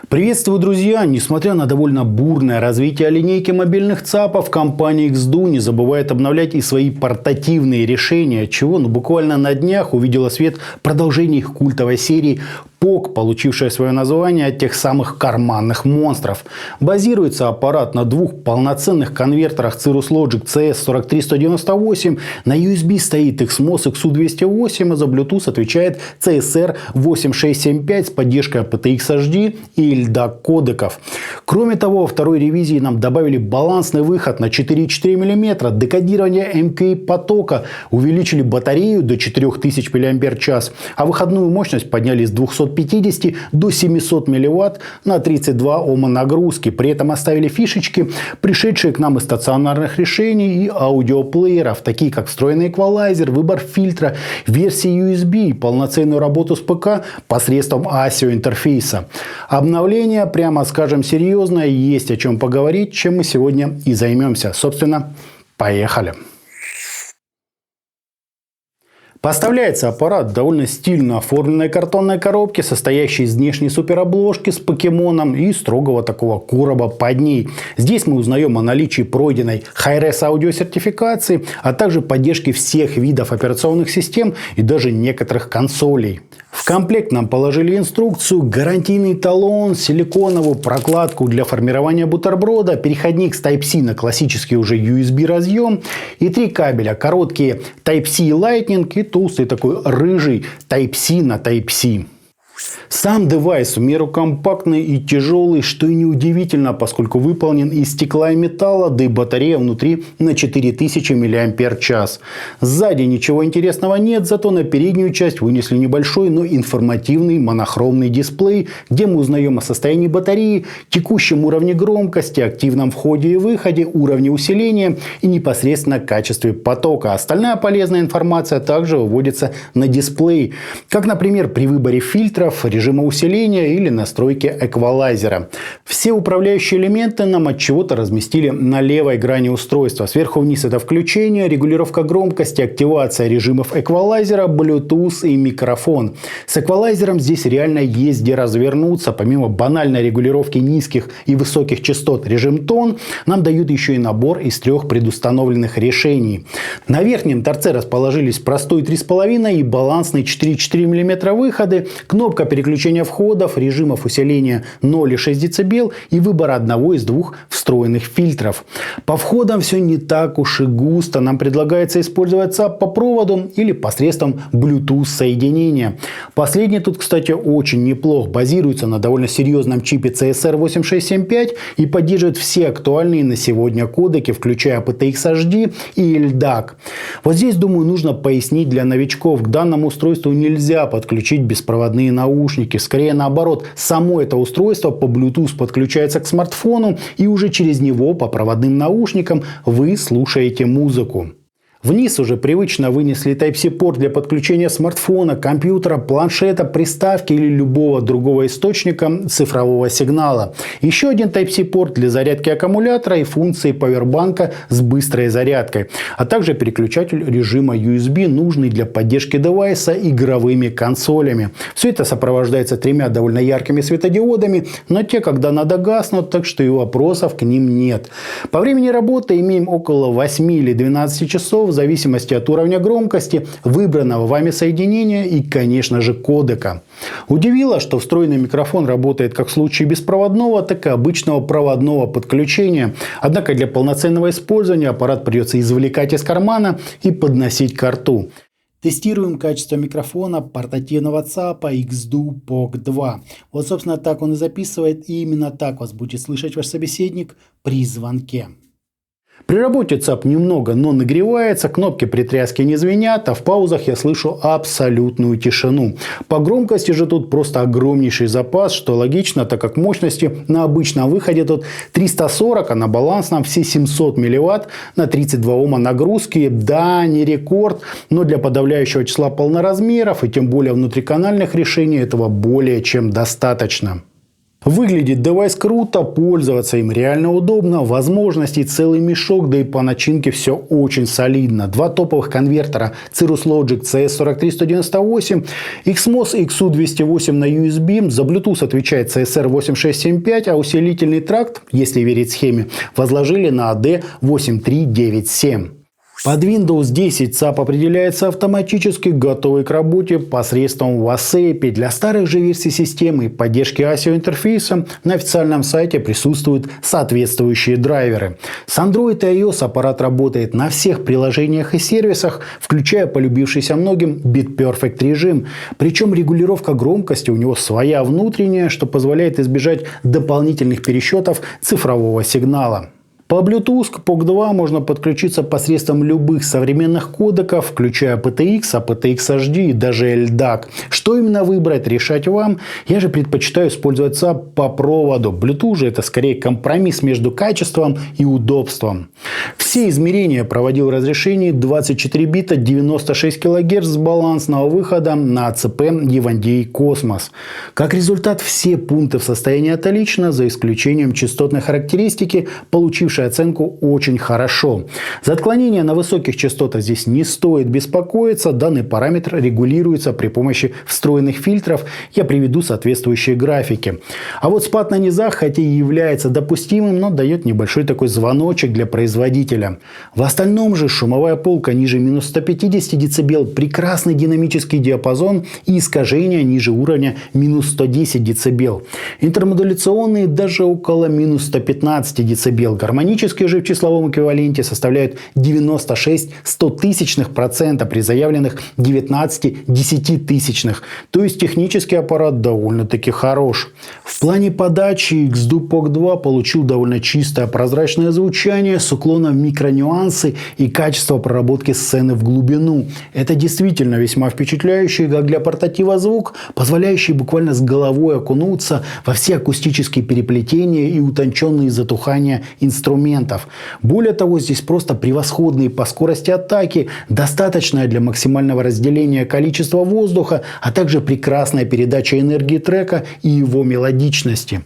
Приветствую, друзья! Несмотря на довольно бурное развитие линейки мобильных ЦАПов, компания XDO не забывает обновлять и свои портативные решения, чего буквально на днях увидела свет продолжение их культовой серии POC, получившая свое название от тех самых карманных монстров. Базируется аппарат на двух полноценных конвертерах Cirrus Logic CS43198, на USB стоит XMOS XU208, а за Bluetooth отвечает CSR 8675 с поддержкой aptX HD и LDAC кодеков. Кроме того, во второй ревизии нам добавили балансный выход на 4,4 мм, декодирование MQA потока, увеличили батарею до 4000 мАч, а выходную мощность подняли с 250 до 700 мВт на 32 Ома нагрузки. При этом оставили фишечки, пришедшие к нам из стационарных решений и аудиоплееров, такие как встроенный эквалайзер, выбор фильтра, версии USB и полноценную работу с ПК посредством ASIO интерфейса. Обновление, прямо скажем, серьезное, есть о чем поговорить, чем мы сегодня и займемся. Собственно, поехали! Поставляется аппарат в довольно стильно оформленной картонной коробке, состоящей из внешней суперобложки с покемоном и строгого такого короба под ней. Здесь мы узнаем о наличии пройденной Hi-Res аудиосертификации, а также поддержки всех видов операционных систем и даже некоторых консолей. В комплект нам положили инструкцию, гарантийный талон, силиконовую прокладку для формирования бутерброда, переходник с Type-C на классический уже USB разъем и 3 кабеля. Короткие Type-C и Lightning и толстый такой рыжий Type-C на Type-C. Сам девайс в меру компактный и тяжелый, что и неудивительно, поскольку выполнен из стекла и металла, да и батарея внутри на 4000 мАч. Сзади ничего интересного нет, зато на переднюю часть вынесли небольшой, но информативный монохромный дисплей, где мы узнаем о состоянии батареи, текущем уровне громкости, активном входе и выходе, уровне усиления и непосредственно качестве потока. Остальная полезная информация также выводится на дисплей, как, например, при выборе фильтров, режима усиления или настройки эквалайзера. Все управляющие элементы нам от чего-то разместили на левой грани устройства. Сверху вниз это включение, регулировка громкости, активация режимов эквалайзера, Bluetooth и микрофон. С эквалайзером здесь реально есть где развернуться. Помимо банальной регулировки низких и высоких частот режим тон, нам дают еще и набор из 3 предустановленных решений. На верхнем торце расположились простой 3,5 и балансный 4,4 мм выходы, кнопка переключения входов, режимов усиления 0,6 дБ и выбора одного из 2 встроенных фильтров. По входам все не так уж и густо. Нам предлагается использовать ЦАП по проводу или посредством Bluetooth соединения. Последний тут, кстати, очень неплох. Базируется на довольно серьезном чипе CSR 8675 и поддерживает все актуальные на сегодня кодеки, включая aptX HD и LDAC. Вот здесь, думаю, нужно пояснить для новичков. К данному устройству нельзя подключить беспроводные наушники. Скорее наоборот, само это устройство по Bluetooth подключается к смартфону, и уже через него по проводным наушникам вы слушаете музыку. Вниз уже привычно вынесли Type-C порт для подключения смартфона, компьютера, планшета, приставки или любого другого источника цифрового сигнала. Еще один Type-C порт для зарядки аккумулятора и функции павербанка с быстрой зарядкой, а также переключатель режима USB, нужный для поддержки девайса игровыми консолями. Все это сопровождается 3 довольно яркими светодиодами, но те, когда надо, гаснут, так что и вопросов к ним нет. По времени работы имеем около 8 или 12 часов, в зависимости от уровня громкости, выбранного вами соединения и, конечно же, кодека. Удивило, что встроенный микрофон работает как в случае беспроводного, так и обычного проводного подключения. Однако для полноценного использования аппарат придется извлекать из кармана и подносить к рту. Тестируем качество микрофона портативного ЦАПа XDO POC 2. Вот, собственно, так он и записывает, и именно так вас будет слышать ваш собеседник при звонке. При работе ЦАП немного, но нагревается, кнопки при тряске не звенят, а в паузах я слышу абсолютную тишину. По громкости же тут просто огромнейший запас, что логично, так как мощности на обычном выходе тут 340, а на балансном все 700 мВт на 32 Ома нагрузки. Да, не рекорд, но для подавляющего числа полноразмеров и тем более внутриканальных решений этого более чем достаточно. Выглядит девайс круто, пользоваться им реально удобно, возможностей целый мешок, да и по начинке все очень солидно. Два топовых конвертера Cirrus Logic CS43198, XMOS XU208 на USB, за Bluetooth отвечает CSR8675, а усилительный тракт, если верить схеме, возложили на AD8397. Под Windows 10 ЦАП определяется автоматически, готовый к работе посредством WASAPI. Для старых же версий системы и поддержки ASIO интерфейса на официальном сайте присутствуют соответствующие драйверы. С Android и iOS аппарат работает на всех приложениях и сервисах, включая полюбившийся многим BitPerfect режим. Причем регулировка громкости у него своя внутренняя, что позволяет избежать дополнительных пересчетов цифрового сигнала. По Bluetooth к POC 2 можно подключиться посредством любых современных кодеков, включая PTX, aptX HD и даже LDAC. Что именно выбрать, решать вам. Я же предпочитаю использовать ЦАП по проводу. Bluetooth же это скорее компромисс между качеством и удобством. Все измерения проводил в разрешении 24 бита 96 кГц с балансного выхода на АЦП Евандей Космос. Как результат, все пункты в состоянии отлично, за исключением частотной характеристики, получившей оценку очень хорошо. За отклонение на высоких частотах здесь не стоит беспокоиться. Данный параметр регулируется при помощи встроенных фильтров. Я приведу соответствующие графики. А вот спад на низах, хотя и является допустимым, но дает небольшой такой звоночек для производителя. В остальном же шумовая полка ниже минус 150 дБ, прекрасный динамический диапазон и искажения ниже уровня минус 110 дБ. Интермодуляционные даже около минус 115 дБ. Гармонические же в числовом эквиваленте составляют 96/100% при заявленных 19/10. То есть технический аппарат довольно-таки хорош. В плане подачи XDU POC 2 получил довольно чистое прозрачное звучание с уклоном в микронюансы и качество проработки сцены в глубину. Это действительно весьма впечатляющий, как для портатива, звук, позволяющий буквально с головой окунуться во все акустические переплетения и утонченные затухания инструментов. Более того, здесь просто превосходные по скорости атаки, достаточное для максимального разделения количества воздуха, а также прекрасная передача энергии трека и его мелодичности.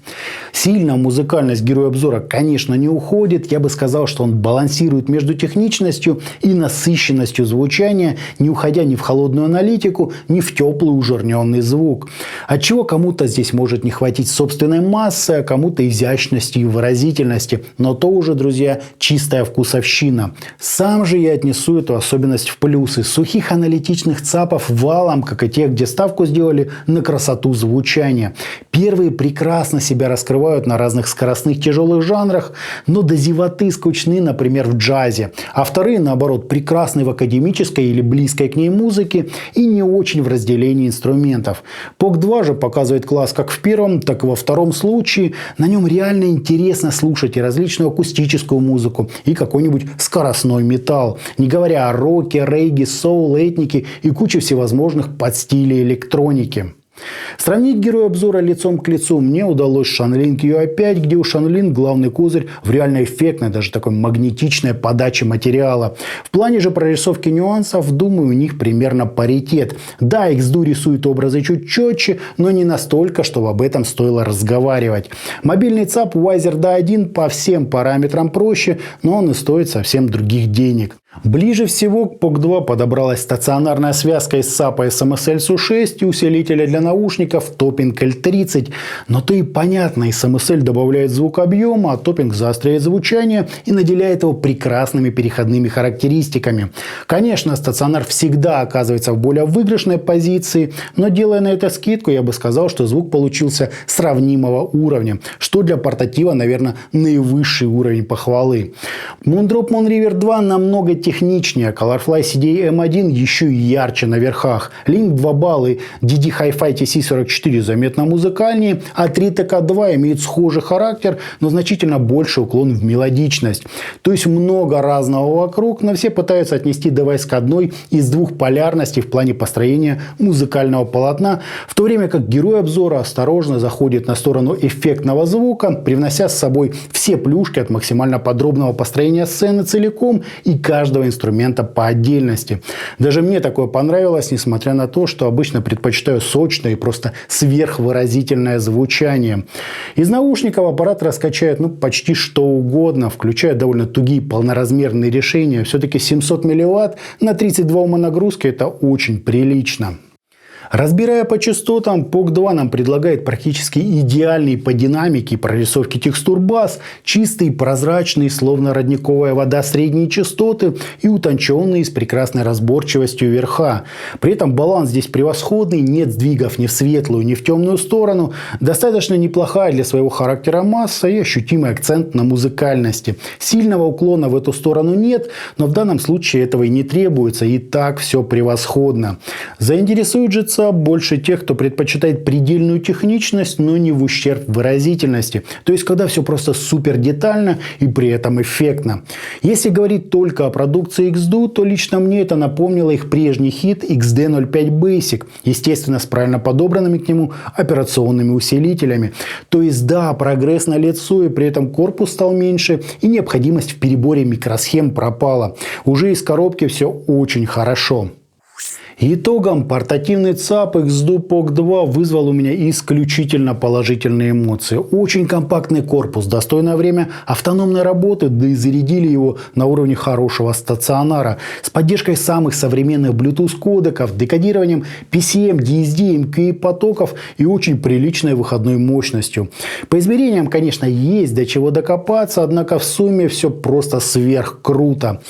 Сильно музыкальность героя обзора, конечно, не уходит. Я бы сказал, что он балансирует между техничностью и насыщенностью звучания, не уходя ни в холодную аналитику, ни в теплый ужирненный звук. Отчего кому-то здесь может не хватить собственной массы, а кому-то изящности и выразительности. Но то уже, друзья, чистая вкусовщина. Сам же я отнесу эту особенность в плюсы. Сухих аналитичных ЦАПов валом, как и тех, где ставку сделали на красоту звучания. Первые прекрасно себя раскрывают на разных скоростных тяжелых жанрах, но до зевоты скучны, например, в джазе. А вторые, наоборот, прекрасны в академической или близкой к ней музыке и не очень в разделении инструментов. POC 2 же показывает класс как в первом, так и во втором случае. На нем реально интересно слушать и различную акустическую музыку, и какой-нибудь скоростной металл. Не говоря о роке, регги, соул, этнике и куче всевозможных подстилей электроники. Сравнить героя обзора лицом к лицу мне удалось с Shanlink UI5, где у Shanlink главный козырь в реально эффектной, даже такой магнетичной подаче материала. В плане же прорисовки нюансов, думаю, у них примерно паритет. Да, XDU рисует образы чуть четче, но не настолько, чтобы об этом стоило разговаривать. Мобильный ЦАП Wiser D1 по всем параметрам проще, но он и стоит совсем других денег. Ближе всего к POC 2 подобралась стационарная связка из САПа SMSL SU6 и усилителя для наушников Topping L30. Но то и понятно, SMSL добавляет звук объема, а Topping заостряет звучание и наделяет его прекрасными переходными характеристиками. Конечно, стационар всегда оказывается в более выигрышной позиции, но делая на это скидку, я бы сказал, что звук получился сравнимого уровня, что для портатива, наверное, наивысший уровень похвалы. Moondrop Moonriver 2 намного техничнее, Colorfly CDA M1 еще и ярче на верхах. Link 2 балла и DD Hi-Fi TC44 заметно музыкальнее, а 3TK2 имеет схожий характер, но значительно больше уклон в мелодичность. То есть много разного вокруг, но все пытаются отнести девайс к одной из двух полярностей в плане построения музыкального полотна, в то время как герой обзора осторожно заходит на сторону эффектного звука, привнося с собой все плюшки от максимально подробного построения сцены целиком и каждого каждого инструмента по отдельности. Даже мне такое понравилось, несмотря на то, что обычно предпочитаю сочное и просто сверхвыразительное звучание. Из наушников аппарат раскачает почти что угодно, включая довольно тугие полноразмерные решения. Все-таки 700 милливатт на 32 Ома нагрузки – это очень прилично. Разбирая по частотам, POC 2 нам предлагает практически идеальный по динамике и прорисовке текстур бас, чистый, прозрачный, словно родниковая вода средние частоты и утонченные с прекрасной разборчивостью верха. При этом баланс здесь превосходный, нет сдвигов ни в светлую, ни в темную сторону. Достаточно неплохая для своего характера масса и ощутимый акцент на музыкальности. Сильного уклона в эту сторону нет, но в данном случае этого и не требуется, и так все превосходно. Заинтересует же больше тех, кто предпочитает предельную техничность, но не в ущерб выразительности. То есть, когда все просто супер детально и при этом эффектно. Если говорить только о продукции XDO, то лично мне это напомнило их прежний хит XD05 Basic. Естественно, с правильно подобранными к нему операционными усилителями. То есть, да, прогресс налицо, и при этом корпус стал меньше, и необходимость в переборе микросхем пропала. Уже из коробки все очень хорошо. Итогом портативный ЦАП XDO POC 2 вызвал у меня исключительно положительные эмоции. Очень компактный корпус, достойное время автономной работы, да и зарядили его на уровне хорошего стационара. С поддержкой самых современных Bluetooth кодеков, декодированием PCM, DSD, MQA потоков и очень приличной выходной мощностью. По измерениям, конечно, есть до чего докопаться, однако в сумме все просто сверх круто.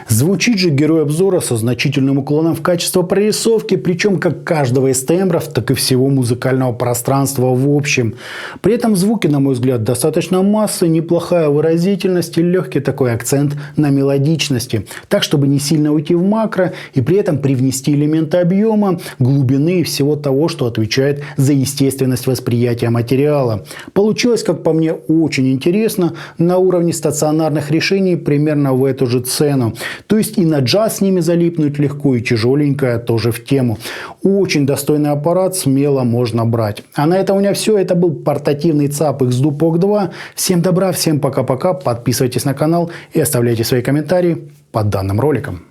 Звучит же герой обзора со значительным уклоном в качество прорисовки, причем как каждого из тембров, так и всего музыкального пространства в общем. При этом звуки, на мой взгляд, достаточно массы, неплохая выразительность и легкий такой акцент на мелодичности. Так, чтобы не сильно уйти в макро и при этом привнести элементы объема, глубины и всего того, что отвечает за естественность восприятия материала. Получилось, как по мне, очень интересно, на уровне стационарных решений примерно в эту же цену. То есть и на джаз с ними залипнуть легко, и тяжеленькая тоже в тему. Очень достойный аппарат, смело можно брать. А на этом у меня все. Это был портативный ЦАП XDO POC 2. Всем добра, всем пока-пока. Подписывайтесь на канал и оставляйте свои комментарии под данным роликом.